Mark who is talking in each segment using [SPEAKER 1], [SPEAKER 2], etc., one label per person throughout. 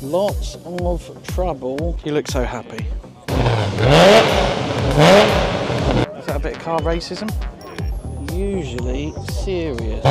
[SPEAKER 1] Lots of trouble. You look so happy. Is that a bit of car racism? Usually serious.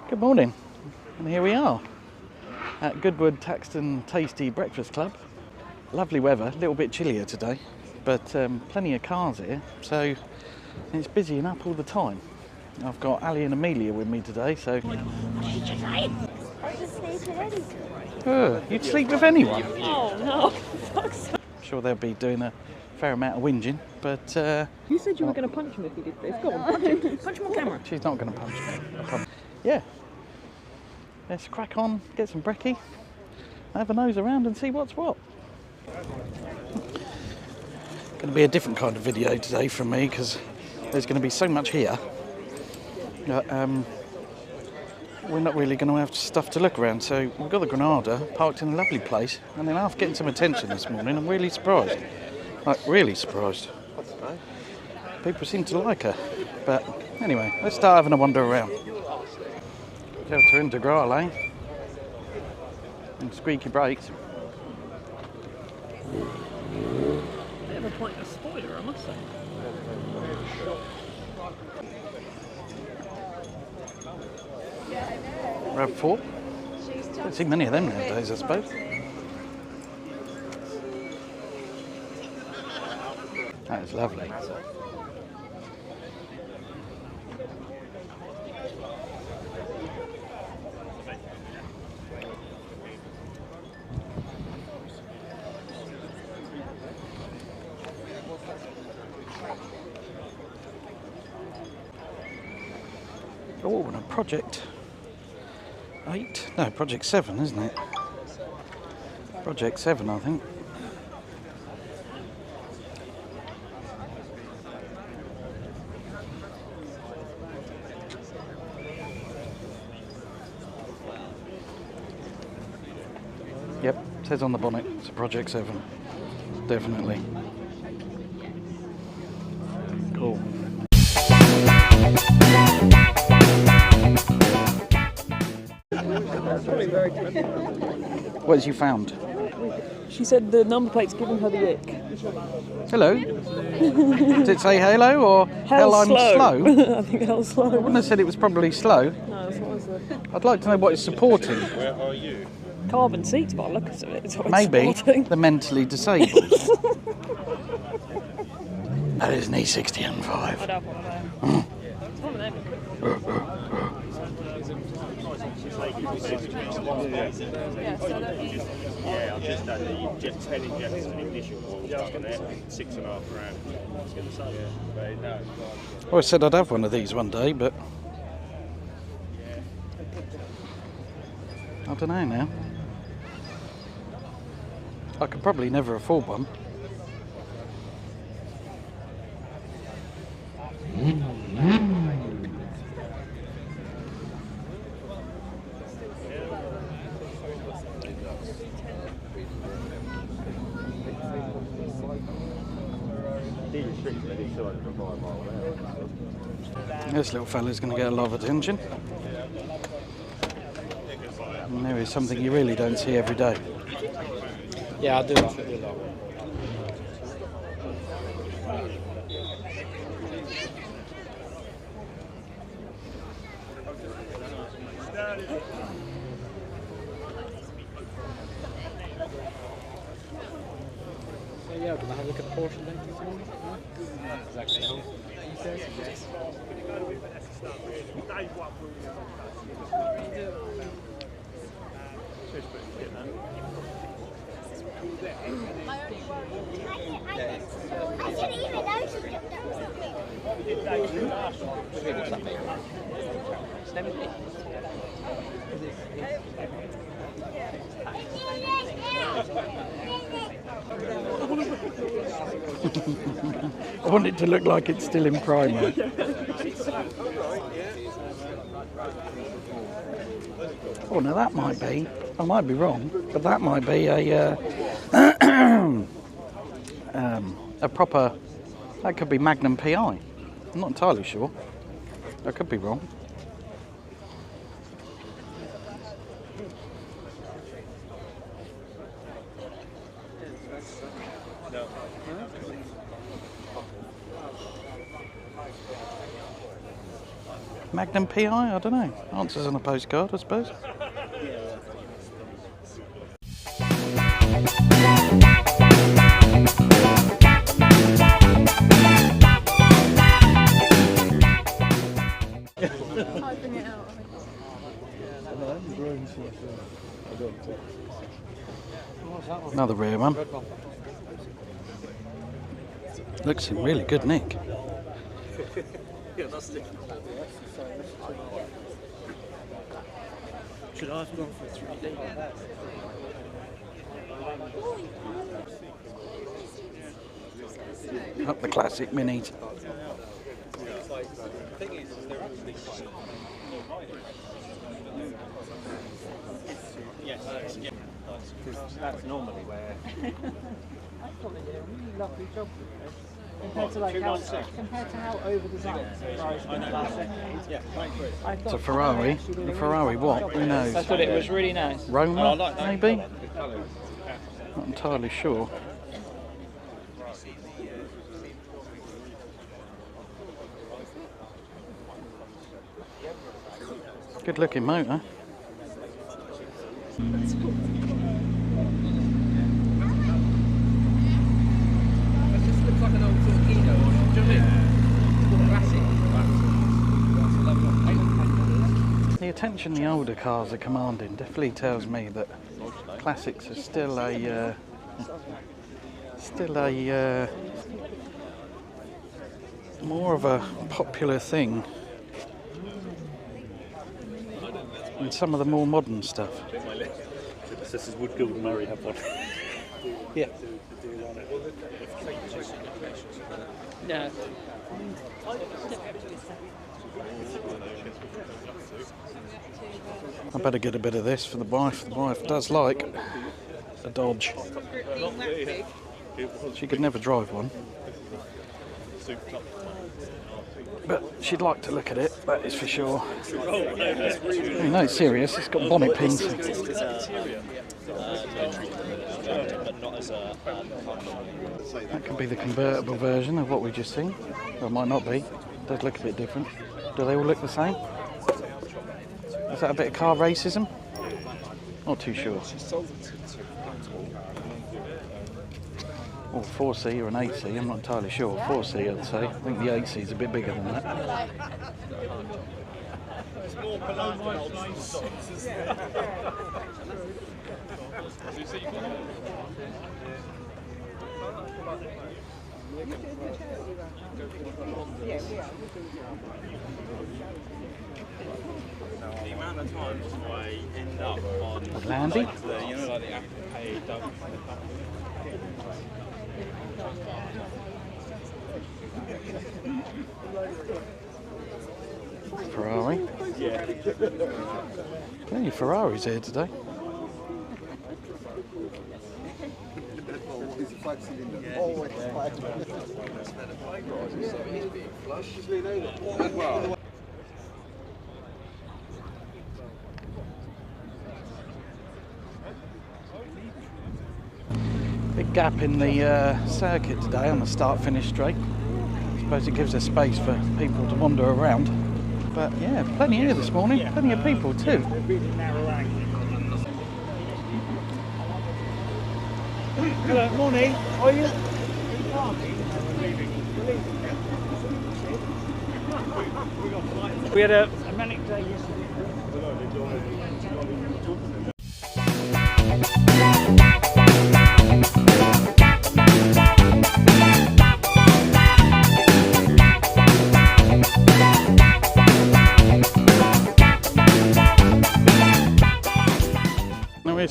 [SPEAKER 1] Good morning, and here we are at Goodwood Taxton Tasty Breakfast Club. Lovely weather, a little bit chillier today, but plenty of cars here, so it's busying up all the time. I've got Ali and Amelia with me today, so... You'd sleep with anyone?
[SPEAKER 2] Oh no, fuck's sake.
[SPEAKER 1] I'm sure they'll be doing a fair amount of whinging, but...
[SPEAKER 2] You said you were going to punch him if he did this. Go on, punch him. Punch him on camera.
[SPEAKER 1] She's not going to punch me, I promise. Yeah. Let's crack on, get some brekkie, have a nose around and see what's what. Going to be a different kind of video today from me because there's going to be so much here that we're not really going to have stuff to look around. So we've got the Granada parked in a lovely place, and then after getting some attention this morning, I'm really surprised. Like, really surprised. People seem to like her. But anyway, let's start having a wander around. Delta Integrale and squeaky brakes.
[SPEAKER 2] Bit of a pointless spoiler, I must say.
[SPEAKER 1] RAV4. Don't see many of them nowadays, I suppose. That is lovely. Oh, and a Project 8, no, Project 7, isn't it? Project 7, I think. Yep, says on the bonnet, it's a Project 7, definitely. Cool. What has you found?
[SPEAKER 2] She said the number plate's giving her the ick.
[SPEAKER 1] Hello. Did it say hello or hell I'm slow?
[SPEAKER 2] I think hell slow.
[SPEAKER 1] I wouldn't have said it was probably slow.
[SPEAKER 2] No, that's what I said.
[SPEAKER 1] I'd like to know what it's supporting.
[SPEAKER 3] Where are you?
[SPEAKER 2] Carbon seats, by the look of it. It's what it's
[SPEAKER 1] Maybe
[SPEAKER 2] supporting.
[SPEAKER 1] the mentally disabled. That is an E60 M5.
[SPEAKER 2] I'd have one of them. It's one of them.
[SPEAKER 3] Yeah, I've just done the Jet 10 injectors and ignition coils on there, £6.5 grand. I was going to say, but no.
[SPEAKER 1] Well, I said I'd have one of these one day, but I don't know now. I could probably never afford one. This little fella's going to get a lot of attention. And there is something you really don't see every day.
[SPEAKER 4] Yeah, I do love it. Yeah, can I have a look at the Porsche then? Exactly how he says yes.
[SPEAKER 5] I didn't even know she jumped out.
[SPEAKER 1] I want it to look like it's still in primer. Oh, now that might be, I might be wrong, but that might be a proper, that could be Magnum PI. I'm not entirely sure. I could be wrong. Magnum PI? I don't know. Answers on a postcard, I suppose. Another rare one. Looks in really good nick.
[SPEAKER 3] Should I have gone for 3D?
[SPEAKER 1] Up the classic minis.
[SPEAKER 3] Because that's normally where.
[SPEAKER 2] I thought they did a really lovely job with this. Compared to how over designed Ferrari's been the last decade.
[SPEAKER 3] Yeah, I agree.
[SPEAKER 2] I thought
[SPEAKER 1] It's a Ferrari. A Ferrari what? Who knows?
[SPEAKER 2] I thought it was really nice.
[SPEAKER 1] Roma, maybe? Not entirely sure. Good looking motor. The attention the older cars are commanding definitely tells me that classics are still a more of a popular thing than some of the more modern stuff.
[SPEAKER 3] This is Woodwood and Murray have one.
[SPEAKER 1] Yeah.
[SPEAKER 2] No.
[SPEAKER 1] I better get a bit of this for the wife. The wife does like a Dodge. She could never drive one, but she'd like to look at it, that is for sure. No, it's serious, it's got bonnet pins. That could be the convertible version of what we just seen. Or it might not be. It does look a bit different. Do they all look the same? Is that a bit of car racism? Not too sure. Or 4C or an 8C, I'm not entirely sure. 4C I'd say. I think the 8C is a bit bigger than that.
[SPEAKER 3] The amount of times I end up on
[SPEAKER 1] Landy?
[SPEAKER 3] like the Apple Pay
[SPEAKER 1] Ferrari.
[SPEAKER 3] Yeah.
[SPEAKER 1] Plenty of Ferraris here today. Big gap in the circuit today on the start-finish straight. I suppose it gives us space for people to wander around. But yeah, plenty here this morning, plenty of people too.
[SPEAKER 3] Hello, morning. Are you? We had a manic day yesterday.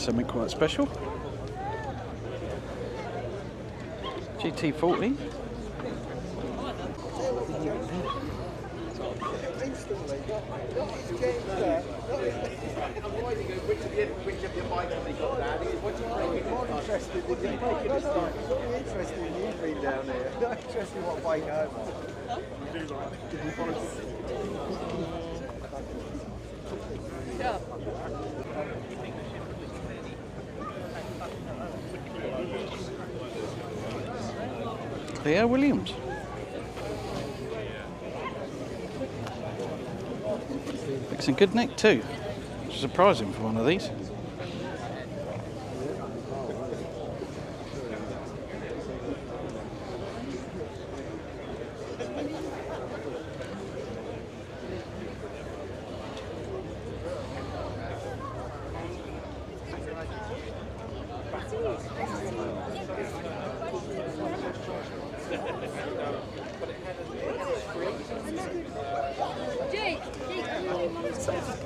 [SPEAKER 1] something quite special. GT40. Theo Williams. Looks in good nick too. Surprising for one of these.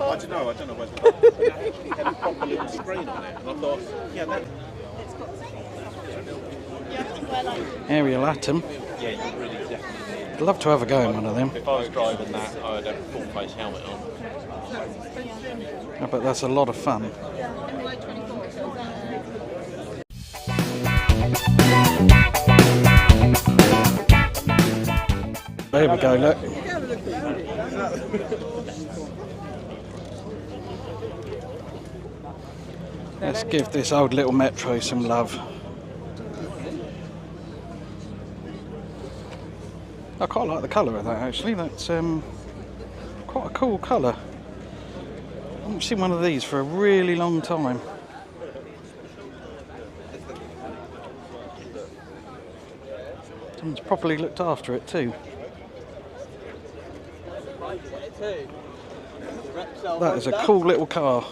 [SPEAKER 3] I don't know whether it had a proper little screen on it. And I thought, yeah, that.
[SPEAKER 1] Aerial Atom.
[SPEAKER 3] Yeah, you really definitely.
[SPEAKER 1] I'd love to have a go in one of them.
[SPEAKER 3] If I was driving that, I would have a full face helmet on.
[SPEAKER 1] I bet that's a lot of fun. There we go, look. Let's give this old little Metro some love. I quite like the colour of that actually, that's quite a cool colour. I haven't seen one of these for a really long time. Someone's properly looked after it too. That is a cool little car.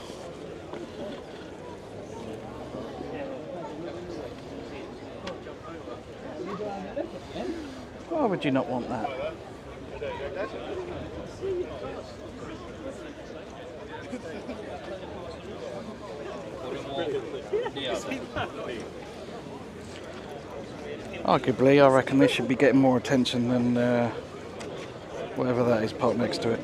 [SPEAKER 1] Why would you not want that? Arguably, I reckon this should be getting more attention than whatever that is parked next to it.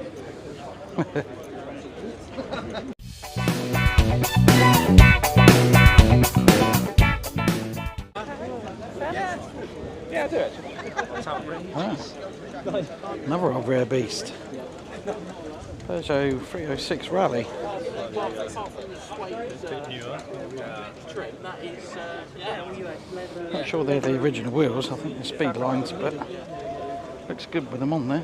[SPEAKER 3] Yeah, do it.
[SPEAKER 1] Ah, another old rare beast. Peugeot 306 Rally. Not sure they're the original wheels, I think they're speed lines, but looks good with them on there.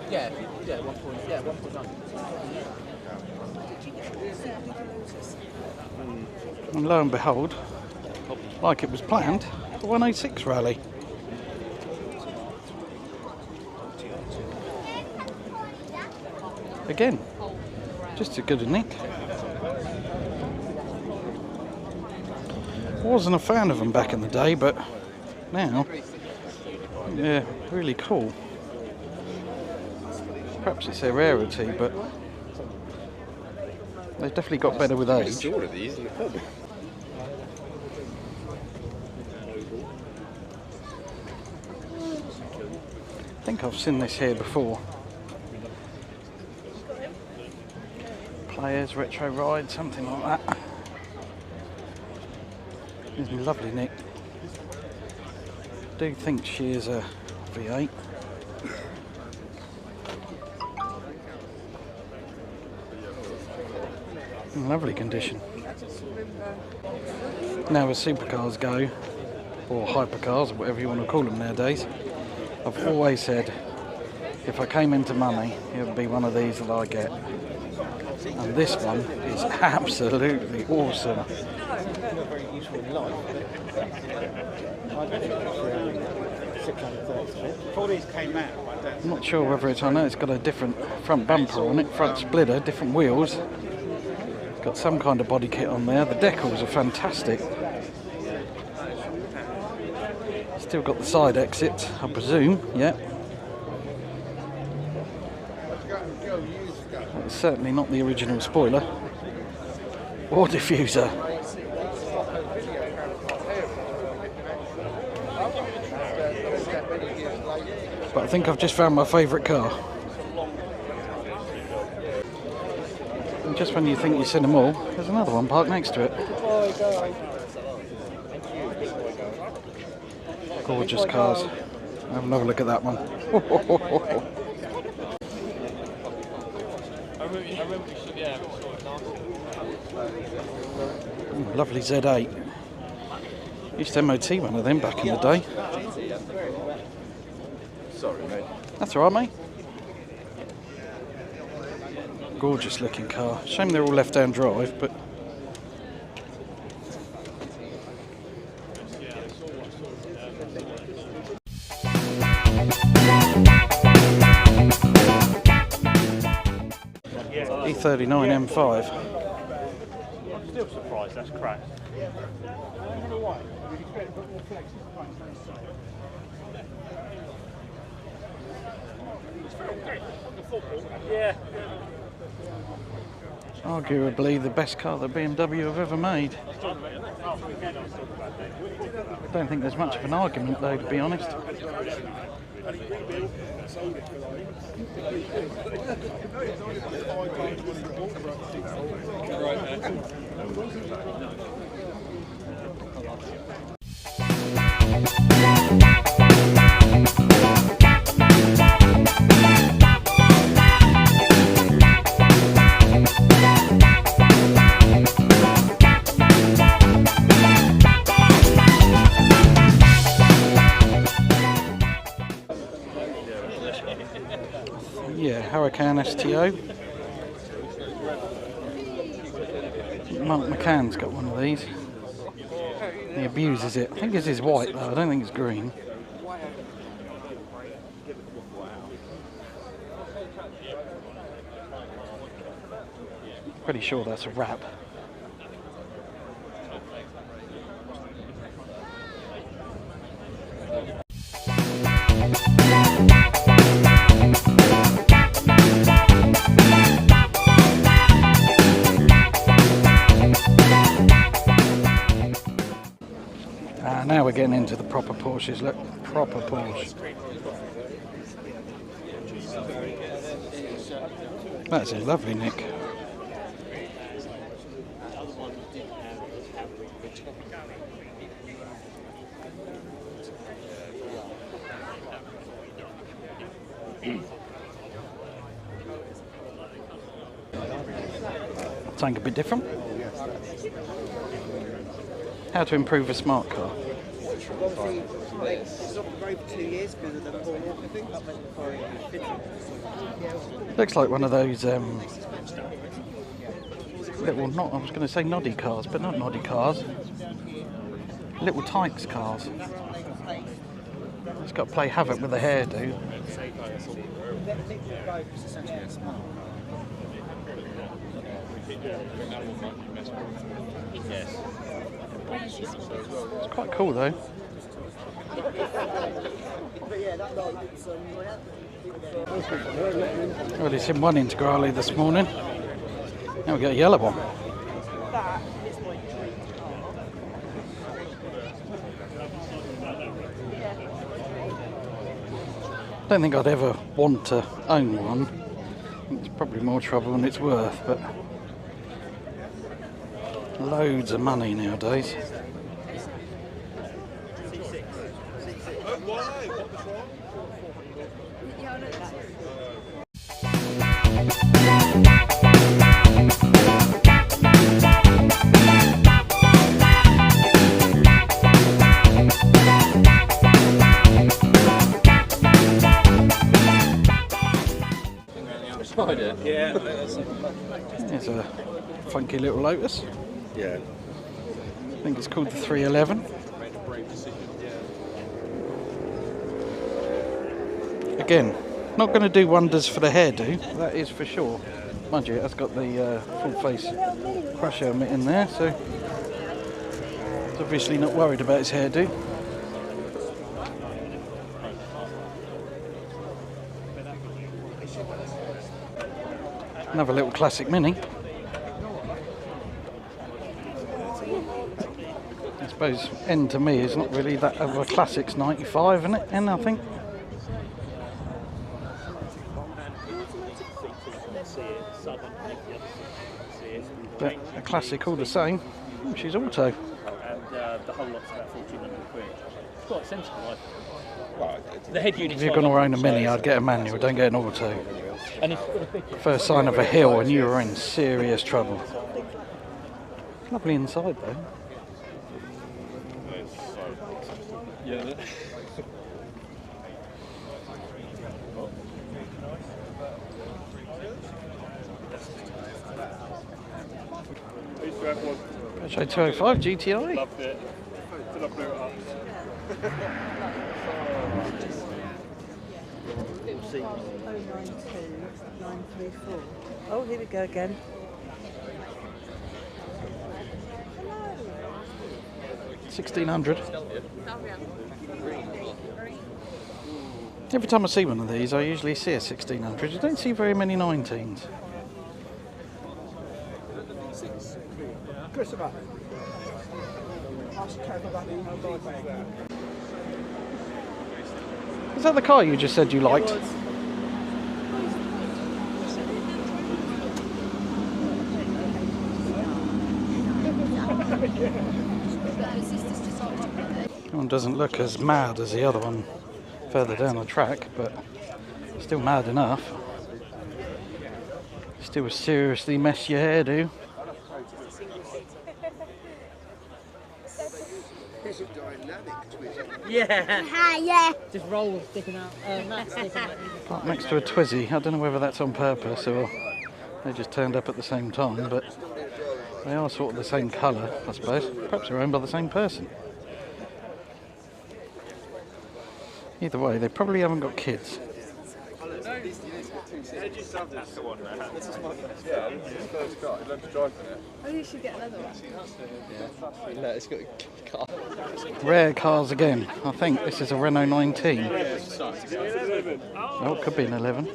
[SPEAKER 4] Yeah, 1.9.
[SPEAKER 1] And lo and behold, like it was planned, the 106 Rally. Again, just as good a nick. Wasn't a fan of them back in the day, but now, yeah, really cool. Perhaps it's their rarity, but they've definitely got better with age. I think I've seen this here before. Players, retro ride, something like that. Isn't it lovely, Nick? I do think she is a V8. In lovely condition. Now as supercars go, or hypercars, whatever you want to call them nowadays, I've always said if I came into money it would be one of these that I get. And this one is absolutely awesome.
[SPEAKER 5] Before these came out,
[SPEAKER 1] I'm not sure whether it's, I know it's got a different front bumper on it, front splitter, different wheels. It's got some kind of body kit on there. The decals are fantastic. Still got the side exit, I presume, yeah. It's certainly not the original spoiler or diffuser. But I think I've just found my favourite car. And just when you think you've seen them all, there's another one parked next to it. Gorgeous cars. Have another look at that one. Ooh, lovely Z8. Used to MOT one of them back in the day.
[SPEAKER 4] Sorry, mate.
[SPEAKER 1] That's alright, mate. Gorgeous looking car. Shame they're all left-hand drive, but E39 M5.
[SPEAKER 3] I'm still surprised that's crashed. Yeah.
[SPEAKER 1] Arguably the best car that BMW have ever made. I don't think there's much of an argument though, to be honest. Yeah, Huracan STO. Mark McCann's got one of these. He abuses it. I think this is white though, I don't think it's green. Pretty sure that's a wrap. Now we're getting into the proper Porsches. Look, proper Porsche. That's a lovely nick. Something a bit different. How to improve a smart car.
[SPEAKER 2] It's not great for 2 years because of the poor thing.
[SPEAKER 1] Looks like one of those little, not, I was going to say noddy cars, but not noddy cars. Little tykes cars. It's got to play havoc with the hairdo. It's quite cool though. Well, it's in one Integrale this morning. Now we got a yellow one. I don't think I'd ever want to own one. It's probably more trouble than it's worth, but loads of money nowadays.
[SPEAKER 3] Yeah.
[SPEAKER 1] There's a funky little Lotus.
[SPEAKER 3] Yeah.
[SPEAKER 1] I think it's called the 311. Again, not going to do wonders for the hairdo, that is for sure. Mind you, it has got the full face crash helmet in there, so it's obviously not worried about his hairdo. Another little classic Mini. I suppose N to me is not really that of a classics 95, isn't it? N, I think. But a classic all the same. Oh, she's auto.
[SPEAKER 3] And the whole lot's about 1,400 quid. It's quite sensible, I think. The head unit.
[SPEAKER 1] If you're going to own a Mini, I'd get a manual, don't get an auto.
[SPEAKER 3] And it's
[SPEAKER 1] First sign of a hill and you're in serious trouble. Lovely inside though.
[SPEAKER 3] yeah. I used to have one.
[SPEAKER 1] Peugeot 205 GTI.
[SPEAKER 3] Loved it. Till I blew it up. Little seat.
[SPEAKER 2] 092934. Oh, here we go again.
[SPEAKER 1] $1,600. Every time I see one of these, I usually see a 1600. You don't see very many 19s. Is that the car you just said you liked? One doesn't look as mad as the other one further down the track, but still mad enough. Still seriously mess your hairdo.
[SPEAKER 2] Yeah. Yeah. Just roll sticking out. Matt sticking out.
[SPEAKER 1] Parked next to a Twizy. I don't know whether that's on purpose or they just turned up at the same time, but they are sort of the same colour, I suppose. Perhaps they're owned by the same person. Either way, they probably haven't got kids.
[SPEAKER 5] Oh, you should get another one.
[SPEAKER 4] No, it's got a car.
[SPEAKER 1] Rare cars again. I think this is a Renault 19. Oh, it could be an 11.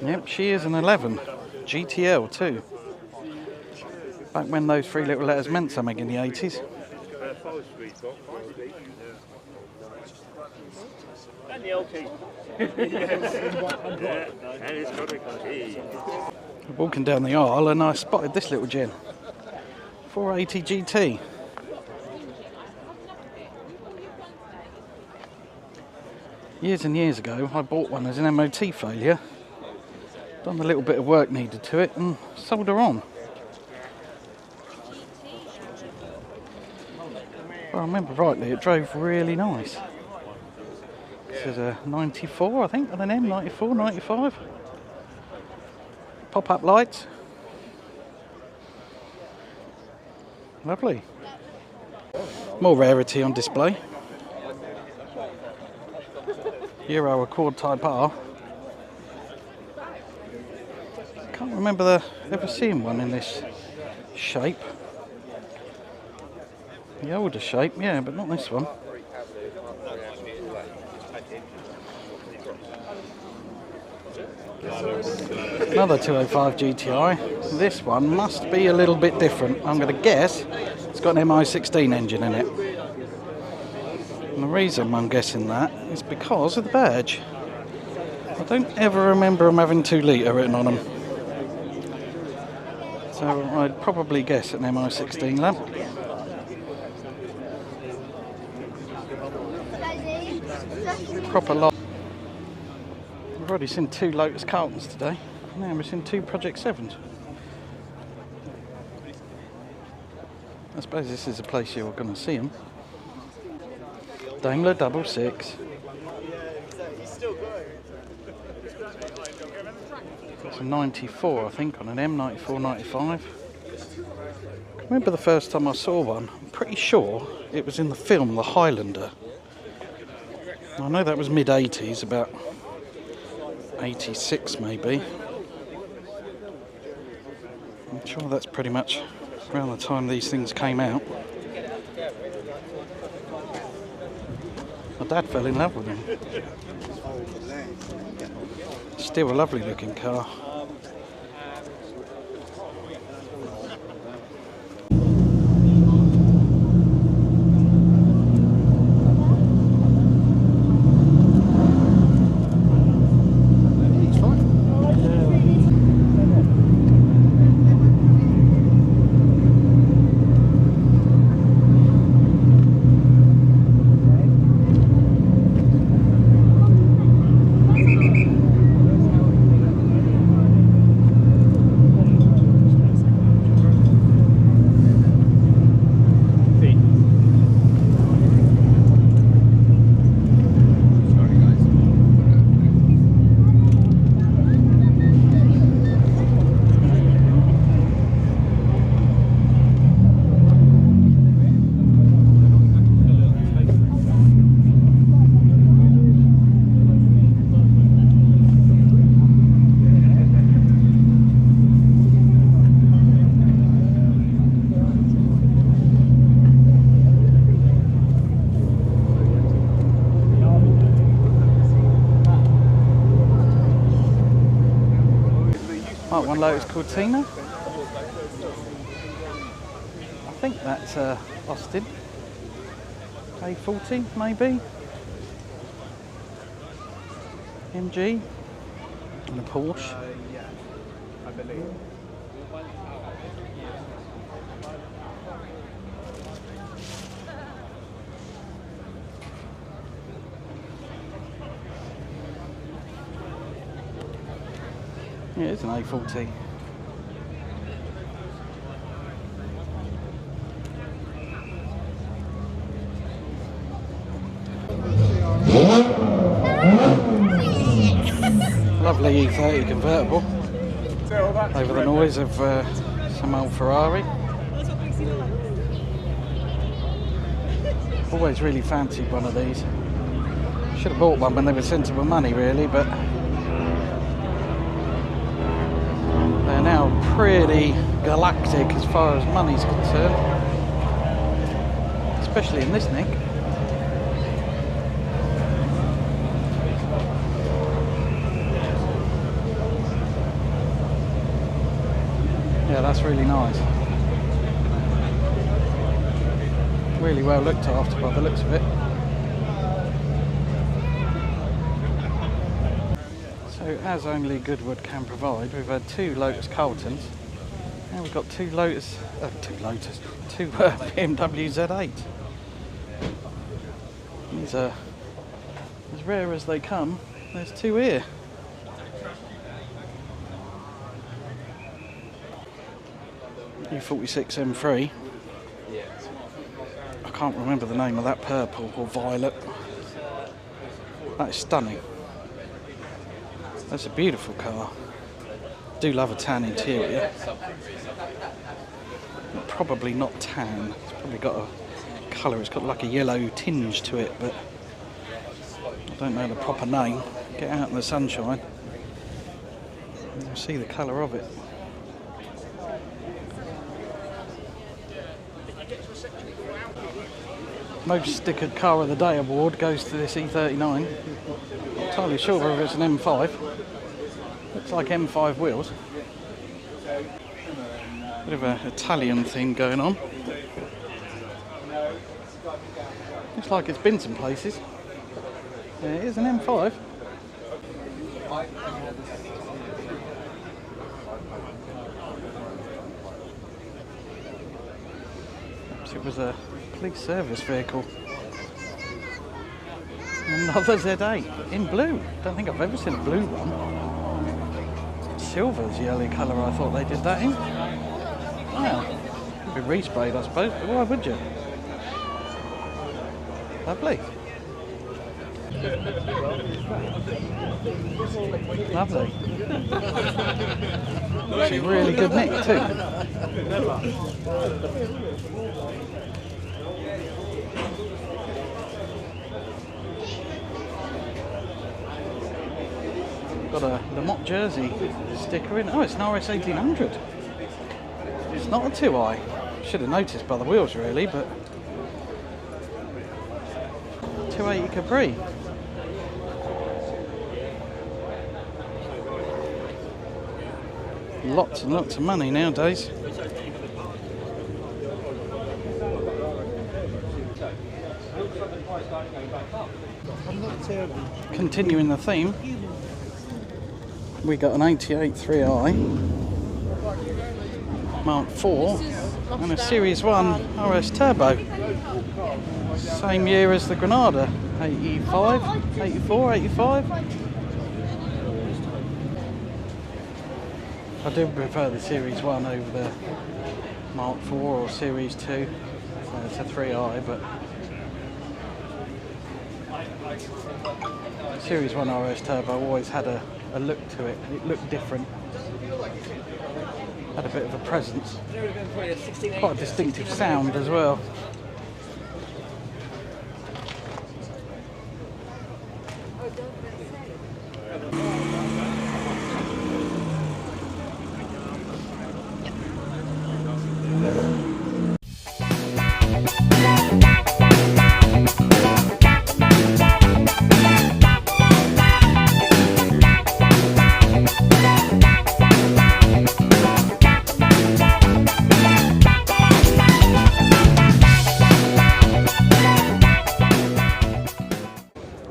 [SPEAKER 1] Yep, she is an 11. GTL too. Back when those three little letters meant something in the 80s.
[SPEAKER 3] And the old key. And it's got a key.
[SPEAKER 1] Walking down the aisle and I spotted this little gin. 480 GT. Years and years ago I bought one as an MOT failure. Done a little bit of work needed to it and sold her on. If I remember rightly, it drove really nice. This is a 94, I think, with an M, 94, 95. Pop-up lights. Lovely. More rarity on display. Euro Accord Type R. Can't remember ever seeing one in this shape. The older shape, yeah, but not this one. Another 205 GTI. This one must be a little bit different. I'm going to guess it's got an MI16 engine in it. And the reason I'm guessing that is because of the badge. I don't ever remember them having 2 litre written on them. So I'd probably guess an MI16 lamp. Proper lot. We've already seen 2 Lotus Carltons today. Now we've seen 2 Project 7s. I suppose this is a place you're going to see them. Daimler 66. It's a 94, I think, on an M94, 95. I remember the first time I saw one. I'm pretty sure it was in the film The Highlander. I know that was mid-80s, about 86 maybe. I'm sure that's pretty much around the time these things came out. My dad fell in love with them. Still a lovely looking car. One Lotus called Tina. I think that's Austin. A40 maybe. MG and a Porsche.
[SPEAKER 4] Yeah, I believe.
[SPEAKER 1] Yeah, it's an A40. Lovely E30 convertible over the noise of some old Ferrari. Always really fancied one of these. Should have bought one when they were sensible money really, but they're now pretty galactic as far as money's concerned, especially in this nick. Yeah, that's really nice. Really well looked after by the looks of it. So, as only Goodwood can provide, we've had two Lotus Carltons, and we've got two BMW Z8. These are as rare as they come. There's two here. U46 M3. I can't remember the name of that purple or violet. That is stunning. That's a beautiful car. Do love a tan interior. Probably not tan. It's probably got a colour. It's got like a yellow tinge to it, but I don't know the proper name. Get out in the sunshine and you'll see the colour of it. Most stickered car of the day award goes to this E39. Not entirely sure whether it's an M5. Looks like M5 wheels. Bit of an Italian theme going on. Looks like it's been some places. Yeah, it is an M5. Perhaps it was a police service vehicle. Another Z8 in blue. Don't think I've ever seen a blue one. Silver's the only colour I thought they did that in. Wow. It'd be resprayed, I suppose, but why would you? Lovely. Lovely. Actually, really good nick too. Got a Le Mans jersey sticker in. Oh, it's an RS 1800. It's not a 2i. Should have noticed by the wheels really, but 280 Capri. Lots and lots of money nowadays. Continuing the theme, we got an 88 3i Mark IV and a Series 1 RS Turbo. Same year as the Granada, 85, 84, 85. I do prefer the Series 1 over the Mark IV or Series 2. It's a 3i, but Series 1 RS Turbo always had a look to it. It looked different. Had a bit of a presence. Quite a distinctive sound as well.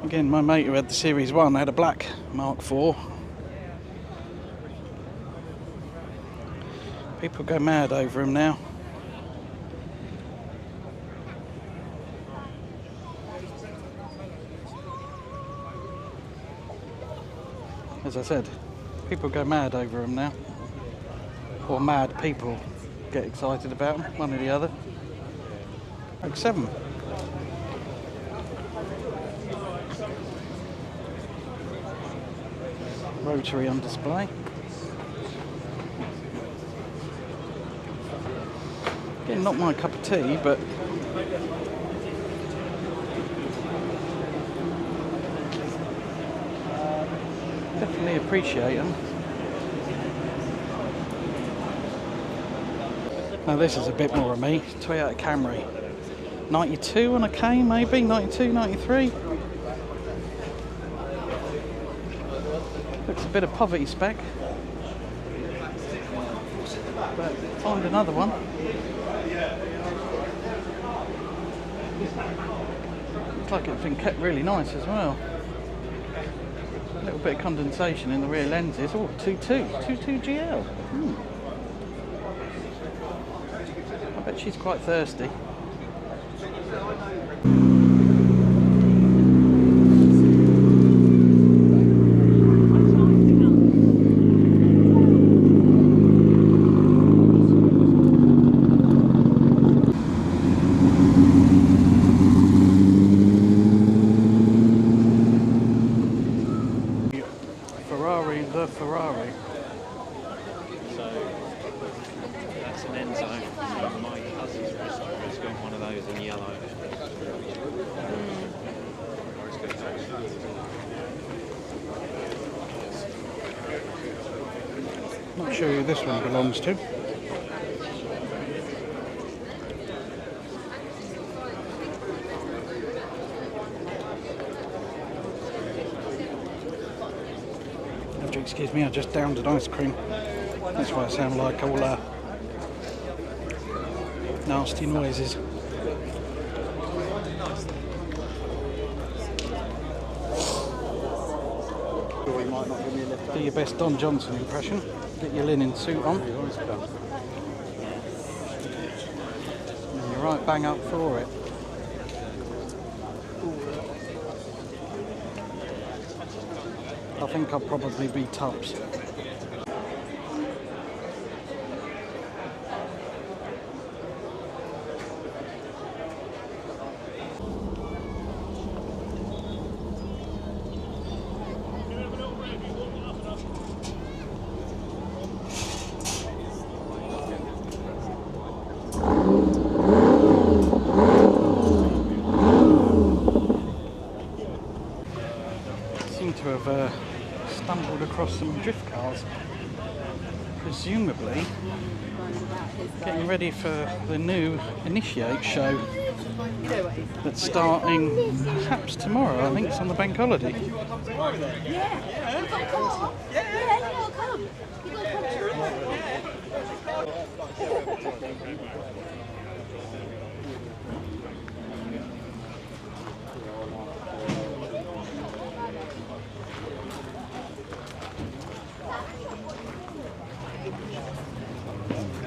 [SPEAKER 1] Again, my mate who had the Series 1 had a black Mark IV. People go mad over him now. As I said, people go mad over him now. Or mad people get excited about him, one or the other. Like 7. Rotary on display. Again, not my cup of tea, but definitely appreciate them. Now this is a bit more of me. Toyota Camry. 92 on a K maybe, 92, 93. Looks a bit of poverty spec, but find another one. Looks like it's been kept really nice as well. A little bit of condensation in the rear lenses. Oh, 22 GL. I bet she's quite thirsty. Ferrari.
[SPEAKER 4] So that's an Enzo. My cousin's has got one of those in yellow.
[SPEAKER 1] Not sure who this one belongs to. Excuse me, I just downed an ice cream. That's why I sound like all nasty noises. Do your best Don Johnson impression. Get your linen suit on. And you're right bang up for it. I think I'll probably be tops. Seem to have stumbled across some drift cars, presumably Getting ready for the new Initiate show that's starting perhaps tomorrow. I think it's on the bank holiday.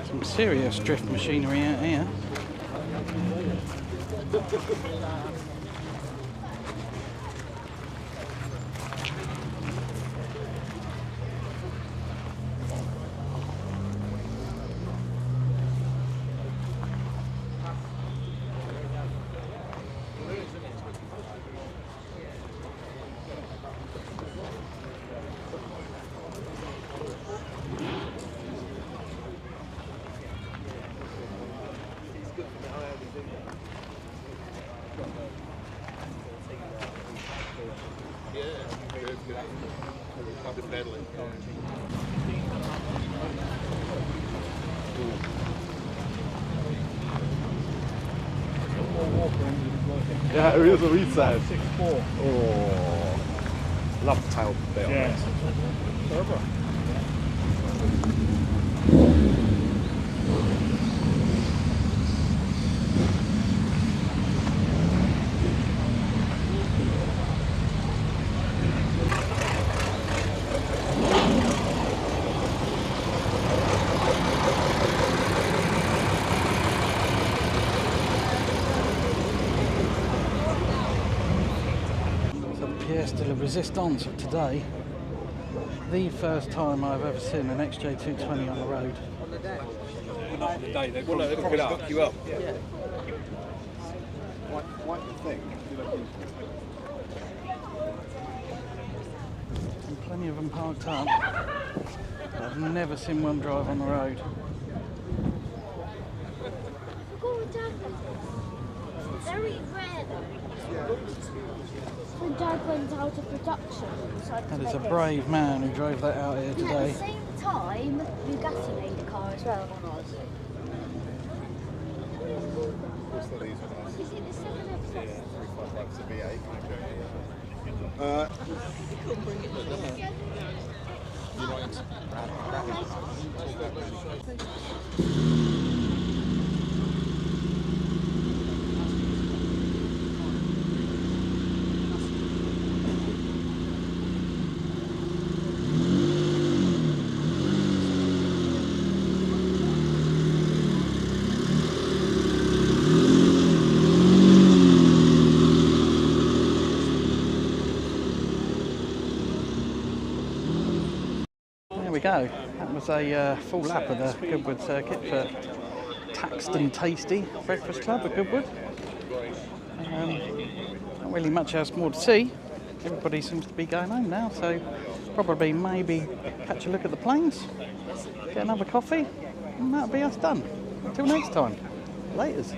[SPEAKER 1] Some serious drift machinery out here.
[SPEAKER 5] Yeah, it is a reset. 6.4. Oh, love the tail bit. Yeah.
[SPEAKER 1] Pièce de la Resistance of today. The first time I've ever seen an XJ220 on the road.
[SPEAKER 5] Not the day, they probably hook you up. Yeah. Quite the thing.
[SPEAKER 1] And plenty of them parked up. I've never seen one drive on the road.
[SPEAKER 6] Very rare though. When Dad went out of production,
[SPEAKER 1] That is a brave man who drove that out here
[SPEAKER 6] and
[SPEAKER 1] today.
[SPEAKER 6] at the same time, Bugatti made a car as well.
[SPEAKER 5] What's that these ones?
[SPEAKER 6] Is it the 7F?
[SPEAKER 5] Yeah, 355's a V8.
[SPEAKER 1] There we go. That was a full lap of the Goodwood circuit for Taxton Tasty Breakfast Club at Goodwood. Not really much else more to see. Everybody seems to be going home now, so probably maybe catch a look at the planes, get another coffee, and that'll be us done. Until next time. Laters.